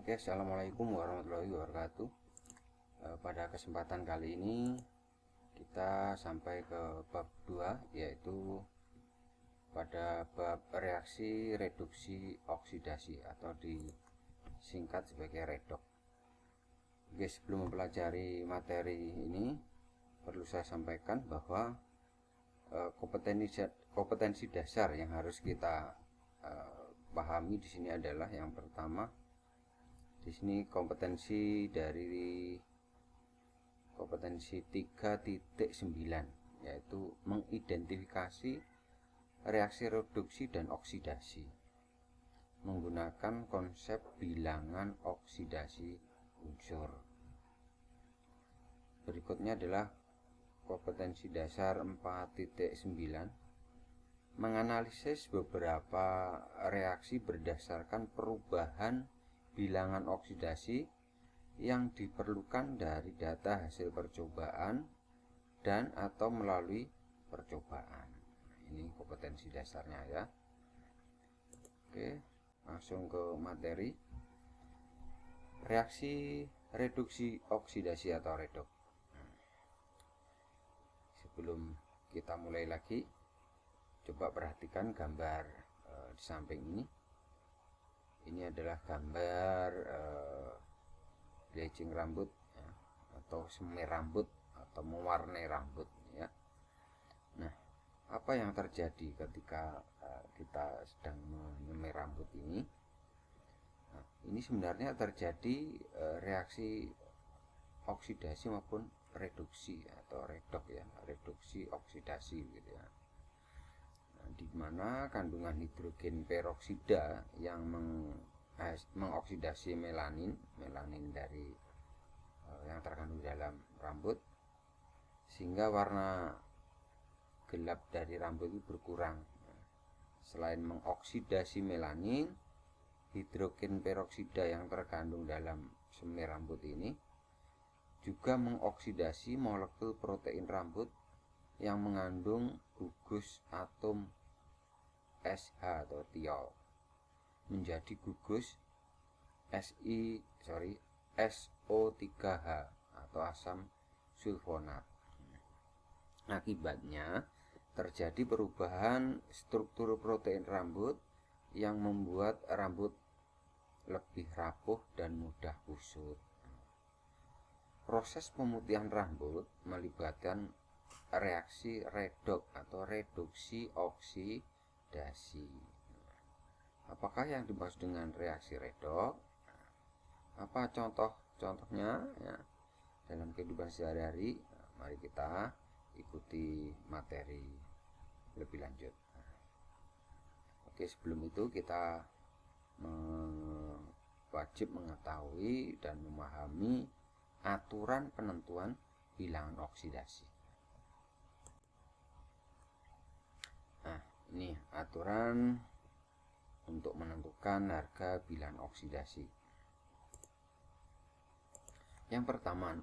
Oke, assalamualaikum warahmatullahi wabarakatuh. Pada kesempatan kali ini kita sampai ke bab 2, yaitu pada bab reaksi reduksi oksidasi atau disingkat sebagai redok. Oke, sebelum mempelajari materi ini perlu saya sampaikan bahwa kompetensi dasar yang harus kita pahami di sini adalah yang pertama. Di sini kompetensi 3.9, yaitu mengidentifikasi reaksi reduksi dan oksidasi menggunakan konsep bilangan oksidasi unsur. Berikutnya adalah kompetensi dasar 4.9, menganalisis beberapa reaksi berdasarkan perubahan bilangan oksidasi yang diperlukan dari data hasil percobaan dan atau melalui percobaan. Ini kompetensi dasarnya ya. Oke, langsung ke materi. Reaksi reduksi oksidasi atau redok. Sebelum kita mulai lagi, coba perhatikan gambar di samping ini. Ini adalah gambar bleaching rambut ya, atau semir rambut atau mewarnai rambut ya. Nah, apa yang terjadi ketika kita sedang menyemir rambut ini? Nah, ini sebenarnya terjadi reaksi oksidasi maupun reduksi atau redok ya, reduksi oksidasi gitu ya. Di mana kandungan hidrogen peroksida yang mengoksidasi melanin dari yang terkandung dalam rambut, sehingga warna gelap dari rambut itu berkurang. Selain mengoksidasi melanin, hidrogen peroksida yang terkandung dalam semir rambut ini juga mengoksidasi molekul protein rambut yang mengandung gugus atom SH atau tiol menjadi gugus SO3H atau asam sulfonat. Akibatnya terjadi perubahan struktur protein rambut yang membuat rambut lebih rapuh dan mudah kusut. Proses pemutihan rambut melibatkan reaksi redok atau reduksi oksidasi. Apakah yang dimaksud dengan reaksi redok? Apa contohnya ya, dalam kehidupan sehari-hari? Mari kita ikuti materi lebih lanjut. Oke, sebelum itu kita wajib mengetahui dan memahami aturan penentuan bilangan oksidasi. Nah, ini aturan untuk menentukan harga bilangan oksidasi. Yang pertama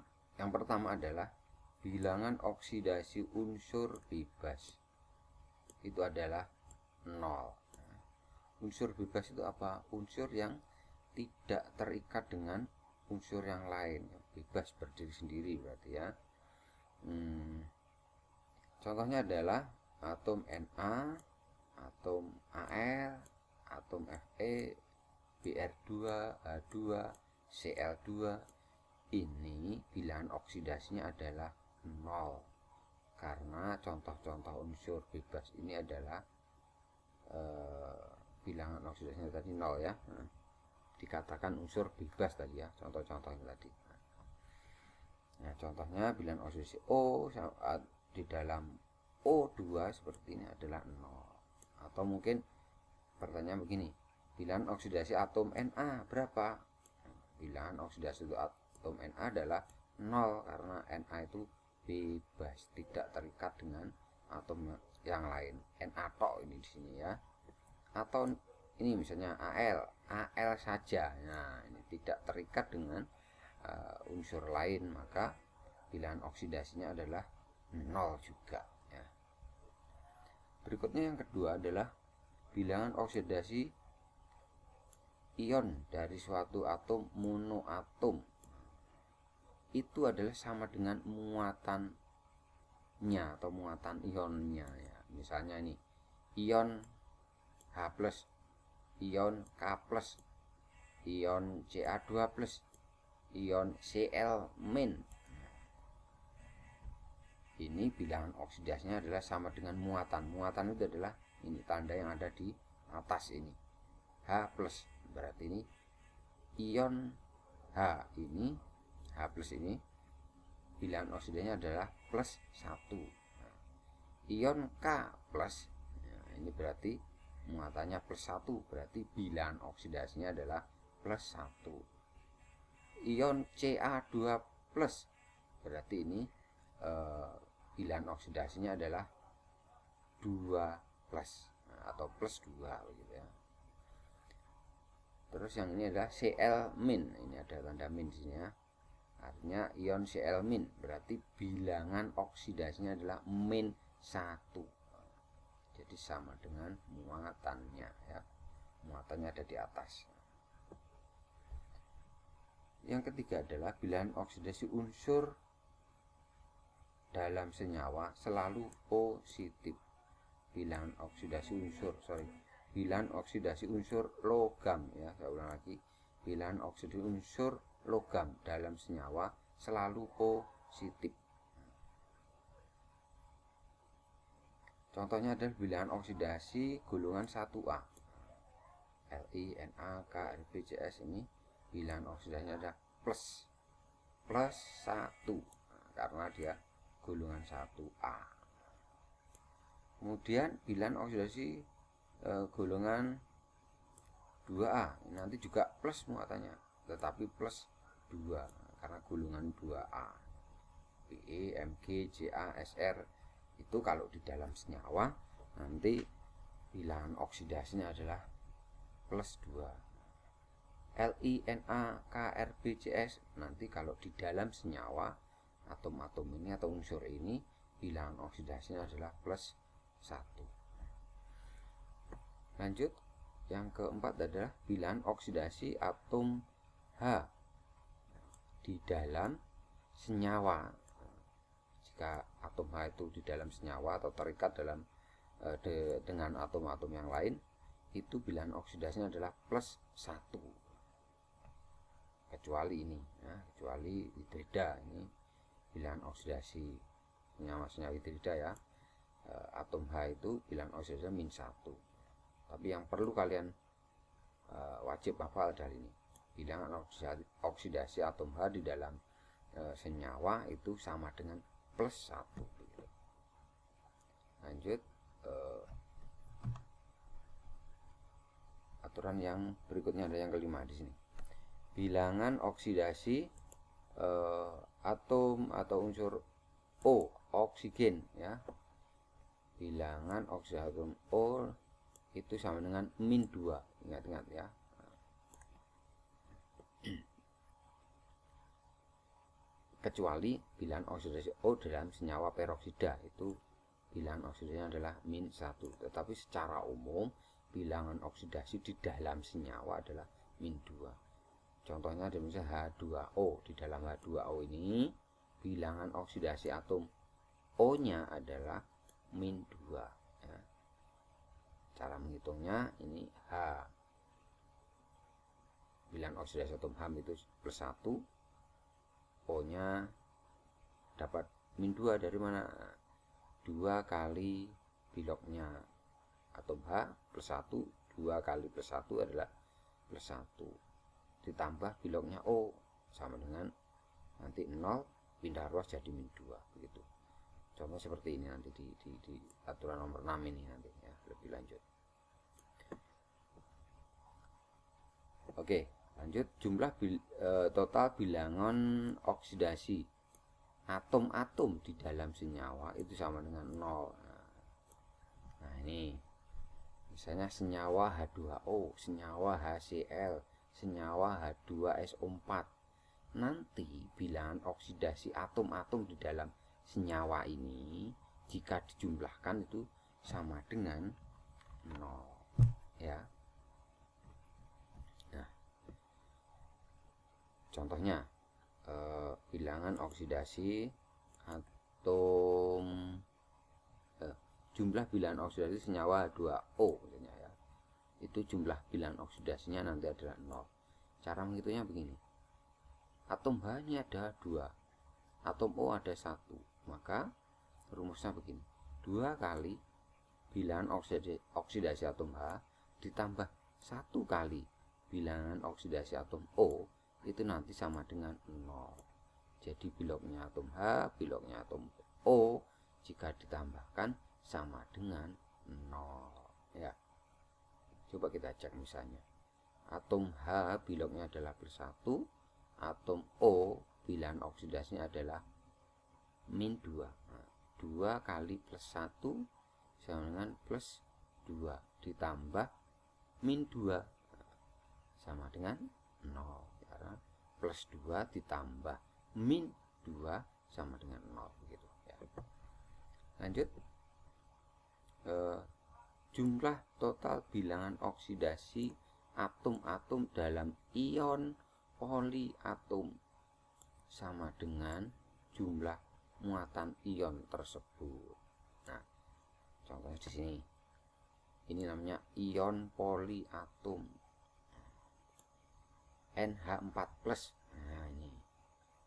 adalah bilangan oksidasi unsur bebas. Itu adalah 0. Unsur bebas itu apa? Unsur yang tidak terikat dengan unsur yang lain, bebas berdiri sendiri berarti ya. Contohnya adalah atom Na, atom Al, atom Fe, Br2, H2, Cl2. Ini bilangan oksidasinya adalah 0 karena contoh-contoh unsur bebas ini adalah bilangan oksidasinya tadi 0 ya. Dikatakan unsur bebas tadi ya, contoh-contohnya tadi. Nah, contohnya bilangan oksidasi O di dalam O2 seperti ini adalah 0. Atau mungkin pertanyaan begini, bilangan oksidasi atom Na berapa? Bilangan oksidasi atom Na adalah 0 karena Na itu bebas, tidak terikat dengan atom yang lain. Na tok ini di sini ya. Atau ini misalnya Al saja. Nah, ini tidak terikat dengan unsur lain, maka bilangan oksidasinya adalah 0 juga ya. Berikutnya yang kedua adalah bilangan oksidasi ion dari suatu atom monoatom itu adalah sama dengan muatannya atau muatan ionnya ya. Misalnya ini ion H+, ion K+, ion Ca2+, ion Cl-. Ini bilangan oksidasinya adalah sama dengan muatan. Muatan itu adalah ini tanda yang ada di atas ini. H+, berarti ini ion H ini, H+ ini bilangan oksidasinya adalah +1. Ion K+, ini berarti muatannya +1, berarti bilangan oksidasinya adalah +1. Ion Ca2+, berarti ini bilangan oksidasinya adalah 2+, atau +2 begitu ya. Terus yang ini adalah Cl-, ini ada tanda min di sini ya. Artinya ion Cl-, berarti bilangan oksidasinya adalah -1. Jadi sama dengan muatannya ya. Muatannya ada di atas. Yang ketiga adalah bilangan oksidasi unsur dalam senyawa selalu positif. Bilangan oksidasi unsur logam ya, saya ulang lagi. Bilangan oksidasi unsur logam dalam senyawa selalu positif. Contohnya adalah bilangan oksidasi golongan 1A. Li, Na, K, Rb, Cs ini bilangan oksidasinya ada +1 karena dia golongan 1A. Kemudian bilangan oksidasi golongan 2A nanti juga plus muatannya, tetapi +2 karena golongan 2A. Be, Mg, Ca, Sr itu kalau di dalam senyawa nanti bilangan oksidasinya adalah +2. Li, Na, K, Rb, Cs nanti kalau di dalam senyawa atom-atom ini atau unsur ini bilangan oksidasinya adalah +1. Lanjut, yang keempat adalah bilangan oksidasi atom H di dalam senyawa. Jika atom H itu di dalam senyawa atau terikat dalam dengan atom-atom yang lain, itu bilangan oksidasinya adalah +1. Kecuali ini ya, kecuali hidrida, ini bilangan oksidasi senyawa hidrida ya. Atom H itu bilangan oksidasinya -1. Tapi yang perlu kalian wajib hafal adalah ini. Bilangan oksidasi atom H di dalam senyawa itu sama dengan +1. Lanjut, aturan yang berikutnya ada yang kelima di sini. Bilangan oksidasi atom atau unsur O, oksigen ya. Bilangan oksidasi atom O itu sama dengan -2. Ingat-ingat ya. Kecuali bilangan oksidasi O dalam senyawa peroksida, itu bilangan oksidasinya adalah -1. Tetapi secara umum bilangan oksidasi di dalam senyawa adalah -2. Contohnya ada misalnya H2O. Di dalam H2O ini bilangan oksidasi atom O-nya adalah -2 ya. Cara menghitungnya ini H. Bilangan oksidasi atom H itu +1. O-nya dapat -2 dari mana? 2 kali biloknya atom H +1. 2 kali +1 adalah +1. Ditambah biloknya O sama dengan nanti 0, pindah ruas jadi -2 begitu. Contoh seperti ini nanti di aturan nomor 6 ini nanti ya, lebih lanjut. Oke, lanjut. Jumlah total bilangan oksidasi atom-atom di dalam senyawa itu sama dengan 0. Nah ini misalnya senyawa H2O, senyawa HCl, senyawa H2SO4. Nanti bilangan oksidasi atom-atom di dalam senyawa ini jika dijumlahkan itu sama dengan 0 ya. Nah, Contohnya bilangan oksidasi atom jumlah bilangan oksidasi senyawa 2O misalnya ya. Itu jumlah bilangan oksidasinya nanti adalah 0. Cara menghitungnya begini. Atom H ini ada 2, atom O ada 1. Maka rumusnya begini. 2 kali bilangan oksidasi atom H ditambah 1 kali bilangan oksidasi atom O itu nanti sama dengan 0. Jadi biloknya atom H, biloknya atom O jika ditambahkan sama dengan 0 ya. Coba kita cek misalnya. Atom H biloknya adalah +1, atom O bilangan oksidasinya adalah -2. Nah, 2 kali +1 sama dengan +2 ditambah -2 sama dengan 0. Karena +2 ditambah -2 sama dengan 0 begitu ya. Lanjut. Jumlah total bilangan oksidasi atom-atom dalam ion poliatom sama dengan jumlah muatan ion tersebut. Nah, contohnya di sini. Ini namanya ion poliatom. NH4+. Nah, ini.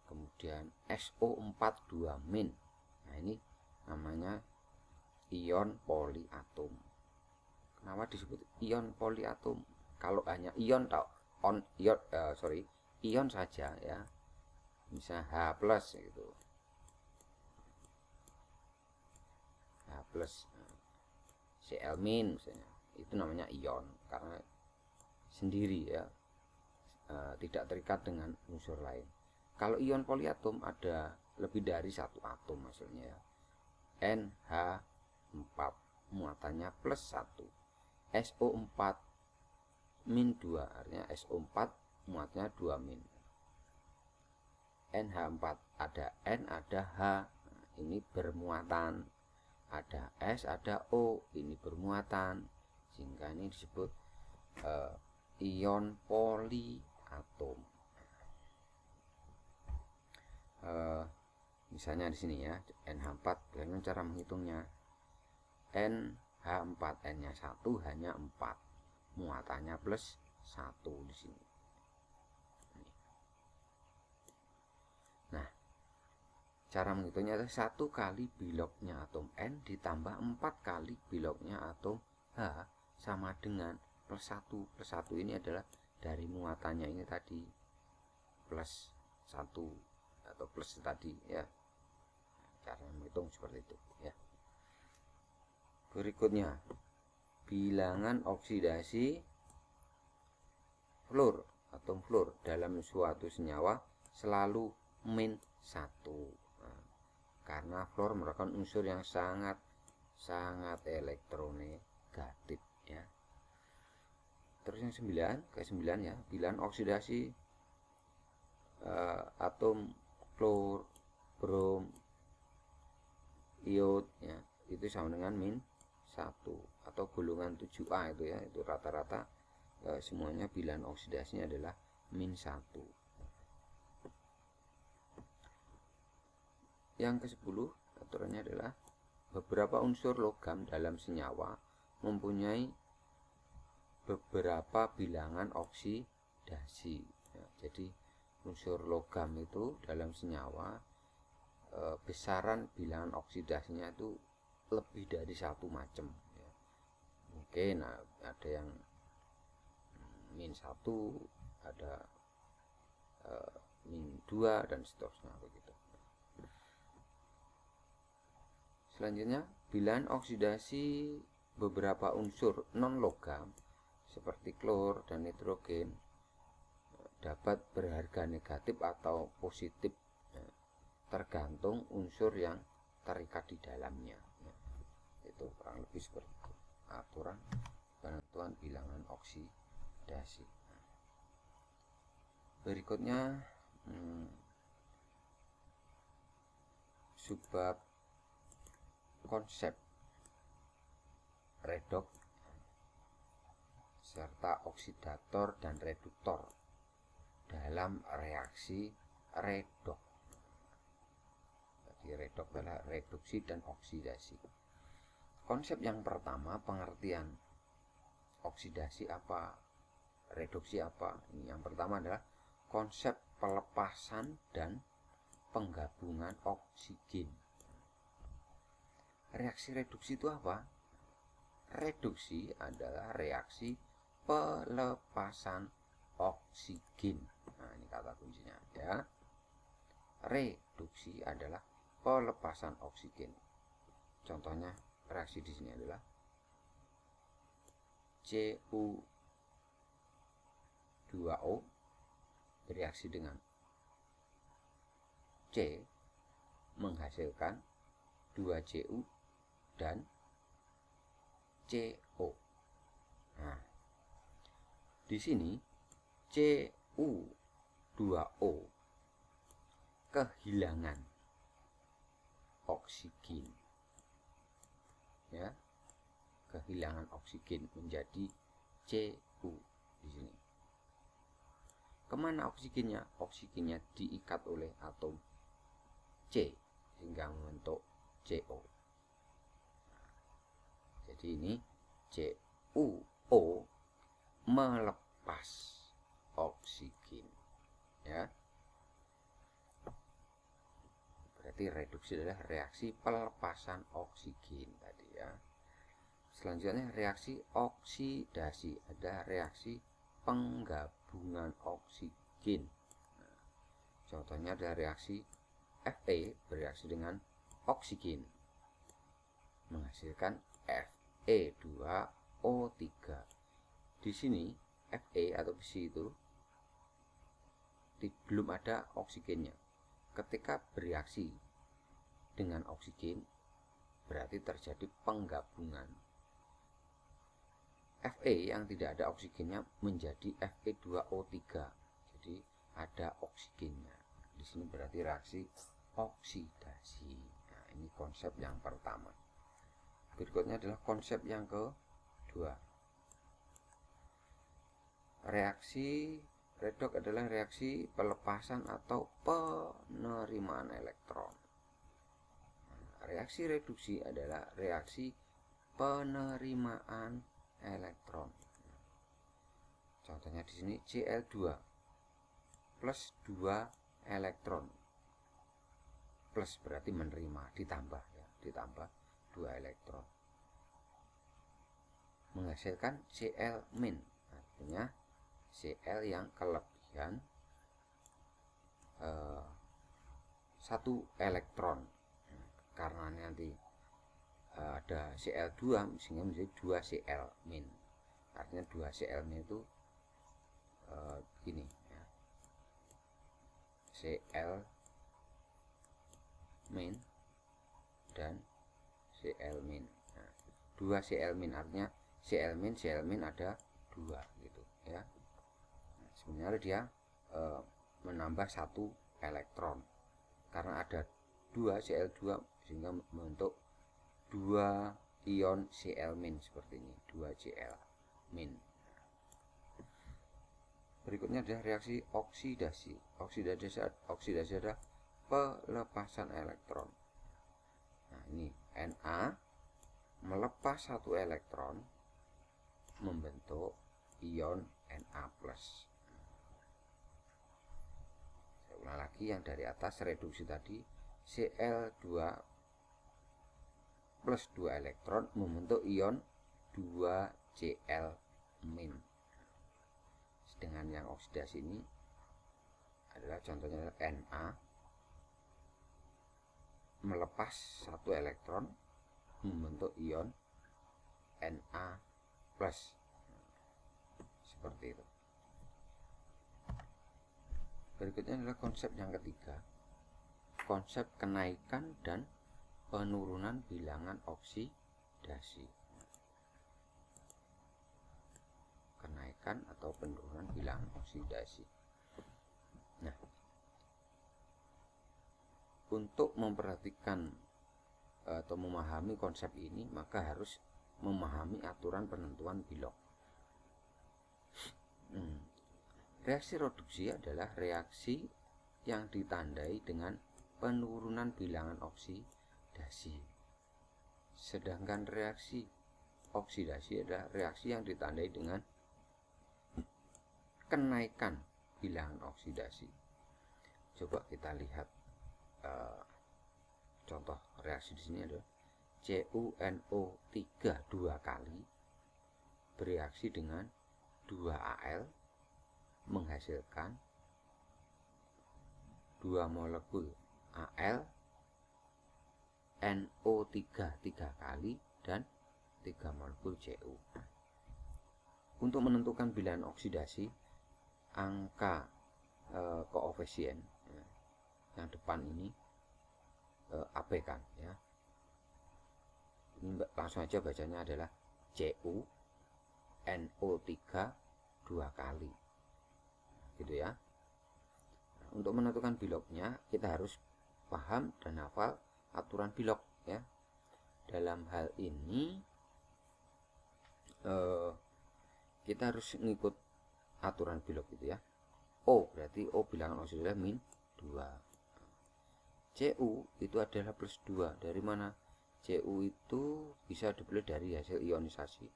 Kemudian SO4 2-. Nah, ini namanya ion poliatom. Kenapa disebut ion poliatom? Kalau hanya ion ion saja ya. Misalnya H+ gitu. H+ Cl- misalnya. Itu namanya ion karena sendiri ya. Tidak terikat dengan unsur lain. Kalau ion poliatom ada lebih dari 1 atom maksudnya ya. NH4 muatannya +1, SO4 -2 artinya SO4 muatnya 2-. NH4 ada N ada H, ini bermuatan, ada S ada O, ini bermuatan, sehingga ini disebut ion poliatom. Misalnya di sini ya, NH4, bagaimana cara menghitungnya? NH4, N-nya 1, H-nya 4. Muatannya +1 di sini. Nah, cara menghitungnya adalah 1 kali biloknya atom N ditambah 4 kali biloknya atom H sama dengan +1. +1 ini adalah dari muatannya ini tadi, +1 atau plus tadi ya. Cara menghitung seperti itu ya. Berikutnya, bilangan oksidasi fluor, atom fluor dalam suatu senyawa selalu -1. Nah, karena fluor merupakan unsur yang sangat elektronegatif ya. Terus yang ke-9 ya, bilangan oksidasi atom klor, brom, iod ya, itu sama dengan -1 atau golongan 7A itu ya, itu rata-rata semuanya bilangan oksidasinya adalah -1. Yang ke-10 aturannya adalah beberapa unsur logam dalam senyawa mempunyai beberapa bilangan oksidasi ya. Jadi unsur logam itu dalam senyawa besaran bilangan oksidasinya itu lebih dari 1 macam ya. Mungkin ada yang -1, ada -2 dan seterusnya begitu. Selanjutnya, bilangan oksidasi beberapa unsur non logam seperti klor dan nitrogen dapat berharga negatif atau positif ya, tergantung unsur yang terikat di dalamnya ya. Itu kurang lebih seperti itu aturan penentuan bilangan oksidasi. Berikutnya subbab konsep redoks serta oksidator dan reduktor dalam reaksi redoks. Jadi redoks adalah reduksi dan oksidasi. Konsep yang pertama, pengertian oksidasi apa, reduksi apa. Ini yang pertama adalah konsep pelepasan dan penggabungan oksigen. Reaksi reduksi itu apa? Reduksi adalah reaksi pelepasan oksigen. Nah, ini kata kuncinya ya. Reduksi adalah pelepasan oksigen. Contohnya reaksi di sini adalah Cu2O bereaksi dengan C menghasilkan 2Cu dan CO. Nah, di sini Cu2O kehilangan oksigen, ya, kehilangan oksigen menjadi Cu di sini. Kemana oksigennya? Oksigennya diikat oleh atom C sehingga membentuk CO. Jadi ini CuO melepas oksigen, ya. Berarti reduksi adalah reaksi pelepasan oksigen tadi, ya. Selanjutnya reaksi oksidasi, ada reaksi penggabungan oksigen. Nah, contohnya adalah reaksi Fe bereaksi dengan oksigen menghasilkan Fe2O3. Di sini Fe atau besi itu belum ada oksigennya. Ketika bereaksi dengan oksigen berarti terjadi penggabungan Fe yang tidak ada oksigennya menjadi Fe2O3. Jadi ada oksigennya. Di sini berarti reaksi oksidasi. Nah, ini konsep yang pertama. Berikutnya adalah konsep yang kedua. Reaksi redoks adalah reaksi pelepasan atau penerimaan elektron. Reaksi reduksi adalah reaksi penerimaan elektron. Contohnya di sini Cl2 plus 2 elektron. Plus berarti menerima, ditambah ya, ditambah 2 elektron. Menghasilkan Cl-, artinya Cl yang kelebihan 1 elektron. Karena nanti ada Cl2 sehingga menjadi 2 Cl-. Artinya 2 Cl- itu begini ya. Cl- dan Cl-. Nah, 2 Cl- artinya Cl- ada 2 gitu ya. Nah, sebenarnya dia menambah 1 elektron karena ada 2 Cl2 sehingga membentuk 2 ion Cl- seperti ini, 2 Cl-. Berikutnya adalah reaksi oksidasi. Oksidasi adalah pelepasan elektron. Nah, ini Na melepas 1 elektron membentuk ion Na+. Saya ulang lagi yang dari atas reduksi tadi, Cl2 plus 2 elektron membentuk ion 2Cl-. Sedangkan yang oksidasi ini adalah contohnya Na melepas 1 elektron membentuk ion Na+. Seperti itu. Berikutnya adalah konsep yang ketiga. Konsep kenaikan dan penurunan bilangan oksidasi. Kenaikan atau penurunan bilangan oksidasi. Nah, untuk memperhatikan atau memahami konsep ini, maka harus memahami aturan penentuan Bilog. Reaksi reduksi adalah reaksi yang ditandai dengan penurunan bilangan oksidasi. Sedangkan reaksi oksidasi adalah reaksi yang ditandai dengan kenaikan bilangan oksidasi. Coba kita lihat contoh reaksi di sini adalah CuNO3 dua kali bereaksi dengan 2Al menghasilkan 2 molekul Al, NO3 3 kali dan 3 molekul Cu. Untuk menentukan bilangan oksidasi, angka koefisien yang depan ini abaikan ya. Ini langsung aja bacanya adalah Cu NO3 2 kali gitu ya. Untuk menentukan biloknya kita harus paham dan hafal aturan bilok ya. Dalam hal ini kita harus ngikut aturan bilok gitu ya. O berarti O bilangan oksidasi adalah min 2. Cu itu adalah plus 2. Dari mana? Cu itu bisa dipilih dari hasil ionisasi.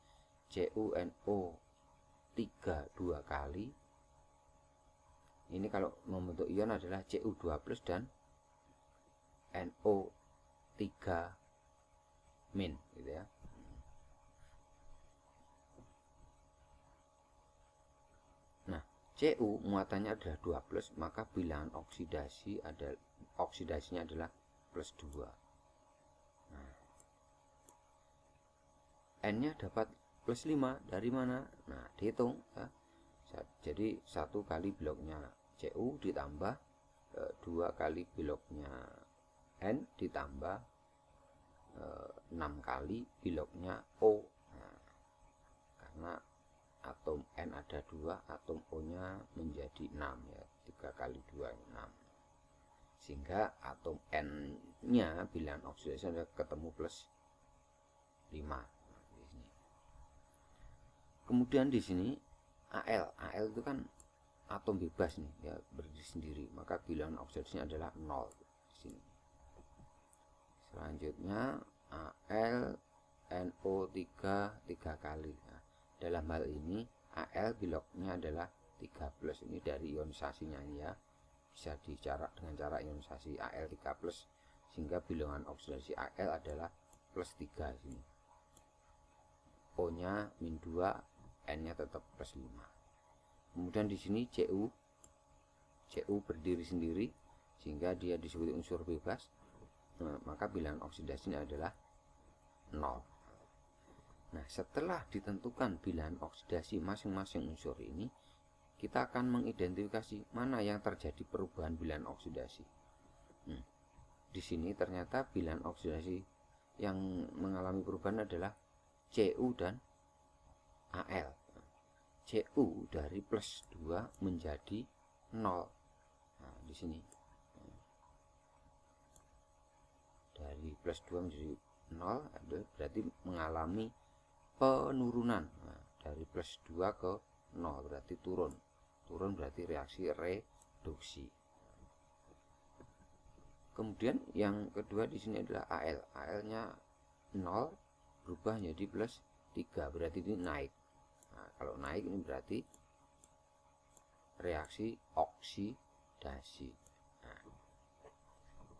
CuNO3 2 kali. Ini kalau membentuk ion adalah Cu2+ dan NO3- gitu ya. Nah, Cu muatannya adalah 2+, maka bilangan oksidasinya adalah plus 2. Nah, N-nya dapat plus 5 dari mana? Nah, dihitung ya. Jadi 1 kali biloknya Cu ditambah 2 kali biloknya N ditambah 6 kali biloknya O. Nah, karena atom N ada 2, atom O nya menjadi 6 ya. 3 kali 2 6. Sehingga atom N nya bilangan oksidasi adalah ketemu plus 5. Nah, di sini. Kemudian di sini Al itu kan atom bebas nih ya, berdiri sendiri, maka bilangan oksidasinya adalah 0 di sini. Selanjutnya Al NO3 3 kali. Nah, dalam hal ini Al biloknya adalah 3+, ini dari ionisasinya ya. Bisa dicarak dengan cara ionisasi Al 3+, sehingga bilangan oksidasi Al adalah plus 3 sini. O nya min 2, N-nya tetap plus 5. Kemudian di sini Cu berdiri sendiri sehingga dia disebut unsur bebas. Nah, maka bilangan oksidasinya adalah 0. Nah, setelah ditentukan bilangan oksidasi masing-masing unsur ini, kita akan mengidentifikasi mana yang terjadi perubahan bilangan oksidasi. Di sini ternyata bilangan oksidasi yang mengalami perubahan adalah Cu dan Al. Cu dari plus 2 menjadi 0. Nah, di sini dari plus 2 menjadi 0 berarti mengalami penurunan. Nah, dari plus 2 ke 0 berarti turun berarti reaksi reduksi. Kemudian yang kedua di sini adalah Al nya 0 berubah menjadi plus 3, berarti ini naik. Nah, kalau naik ini berarti reaksi oksidasi. Nah,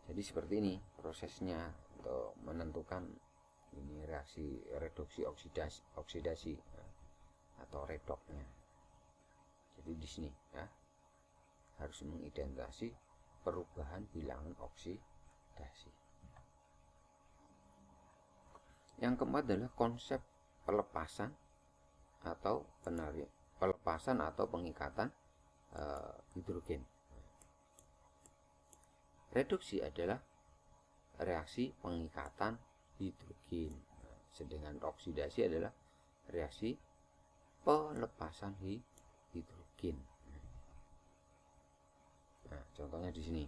jadi seperti ini prosesnya untuk menentukan ini reaksi reduksi oksidasi atau redoknya. Jadi di sini ya harus mengidentifikasi perubahan bilangan oksidasi. Yang keempat adalah konsep pelepasan atau pengikatan hidrogen. Reduksi adalah reaksi pengikatan hidrogen, sedangkan oksidasi adalah reaksi pelepasan hidrogen. Nah, contohnya di sini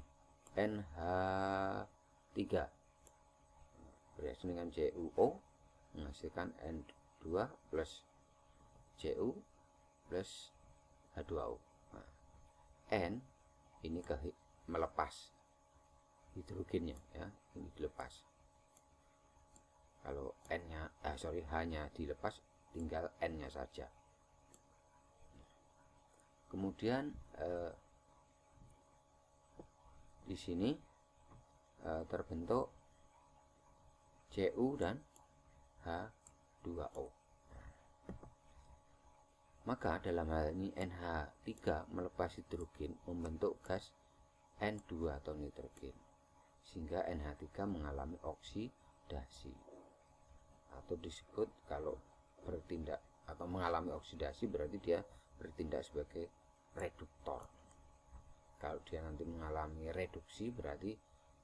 NH3 bereaksi dengan CuO menghasilkan N2 plus Cu plus H2O. Nah, N ini melepas hidrogennya ya, ini dilepas. Kalau H-nya dilepas, tinggal N-nya saja. Kemudian di sini terbentuk Cu dan H2O. Maka dalam hal ini NH3 melepas hidrogen membentuk gas N2 atau nitrogen, sehingga NH3 mengalami oksidasi, atau disebut kalau bertindak atau mengalami oksidasi berarti dia bertindak sebagai reduktor. Kalau dia nanti mengalami reduksi berarti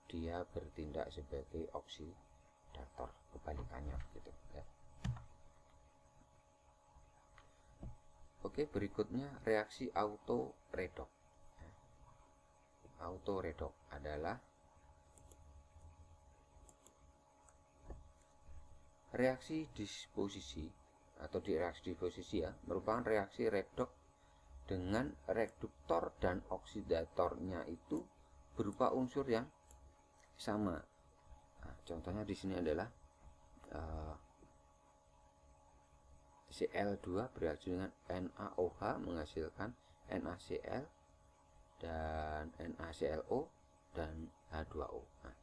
dia bertindak sebagai oksidator, kebalikannya begitu ya. Oke, berikutnya reaksi autoredok. Autoredok adalah reaksi disposisi atau reaksi disposisi ya, merupakan reaksi redok dengan reduktor dan oksidatornya itu berupa unsur yang sama. Nah, contohnya di sini adalah Cl2 bereaksi dengan NaOH menghasilkan NaCl dan NaClO dan H2O. Nah,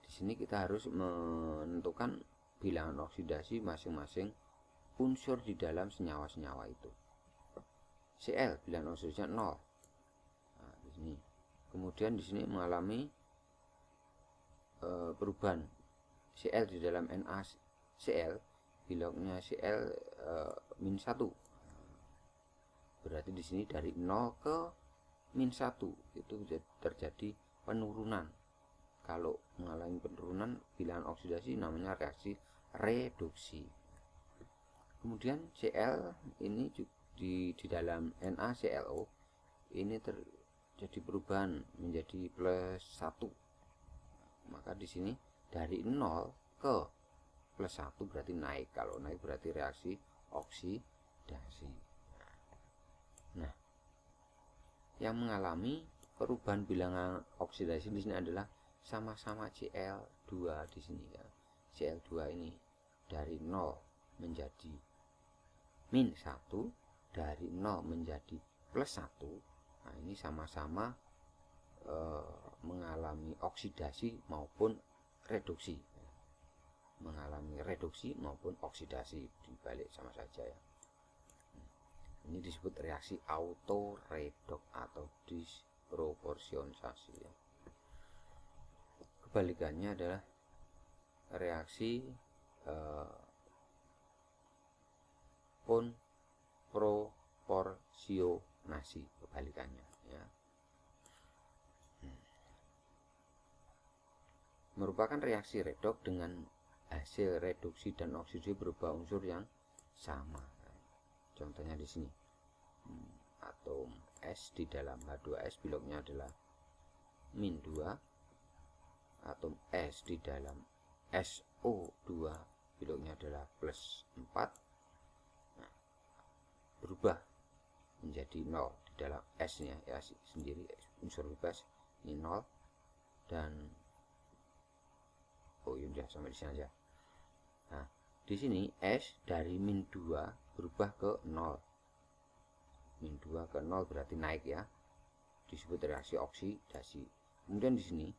di sini kita harus menentukan bilangan oksidasi masing-masing unsur di dalam senyawa-senyawa itu. Cl bilangan oksidasinya 0. Nah, di sini. Kemudian di sini mengalami perubahan Cl di dalam NaCl, bilangannya Cl -1. Berarti di sini dari 0 ke -1 itu terjadi penurunan. Kalau mengalami penurunan bilangan oksidasi namanya reaksi reduksi. Kemudian Cl ini di dalam NaClO ini terjadi perubahan menjadi +1. Maka di sini dari 0 ke +1 berarti naik. Kalau naik berarti reaksi oksidasi. Nah, yang mengalami perubahan bilangan oksidasi di sini adalah sama-sama Cl2 di sini ya. Cl2 ini dari 0 menjadi -1, dari 0 menjadi +1. Nah, ini sama-sama mengalami oksidasi maupun reduksi. Mengalami reduksi maupun oksidasi, dibalik sama saja ya. Ini disebut reaksi autoredok atau disproporsionasi ya. Kebalikannya adalah reaksi konproporsionasi, kebalikannya ya. Merupakan reaksi redok dengan hasil reduksi dan oksidasi berupa unsur yang sama. Contohnya di sini, atom S di dalam H2S biloknya adalah -2, atom S di dalam SO2 biloknya adalah +4. Nah, berubah menjadi 0 di dalam S-nya ya sendiri, unsur bebas ini 0, dan ya udah sampai di sini aja. Nah, di sini S dari -2 berubah ke 0. -2 ke 0 berarti naik ya. Disebut reaksi oksidasi. Kemudian di sini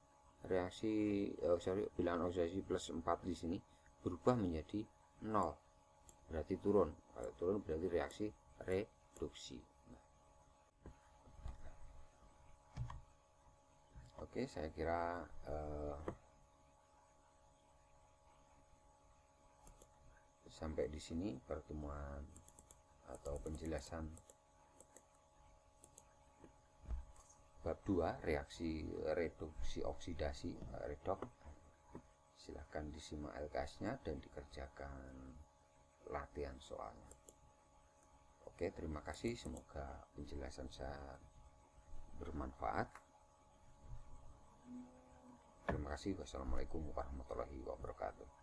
reaksi bilangan oksidasi +4 di sini berubah menjadi 0. Berarti turun. Kalau turun berarti reaksi reduksi. Nah. Oke, saya kira sampai di sini pertemuan atau penjelasan bab 2 reaksi reduksi oksidasi redok. Silahkan disimak LKS-nya dan dikerjakan latihan soalnya. Oke, terima kasih, semoga penjelasan saya bermanfaat. Terima kasih. Wassalamualaikum warahmatullahi wabarakatuh.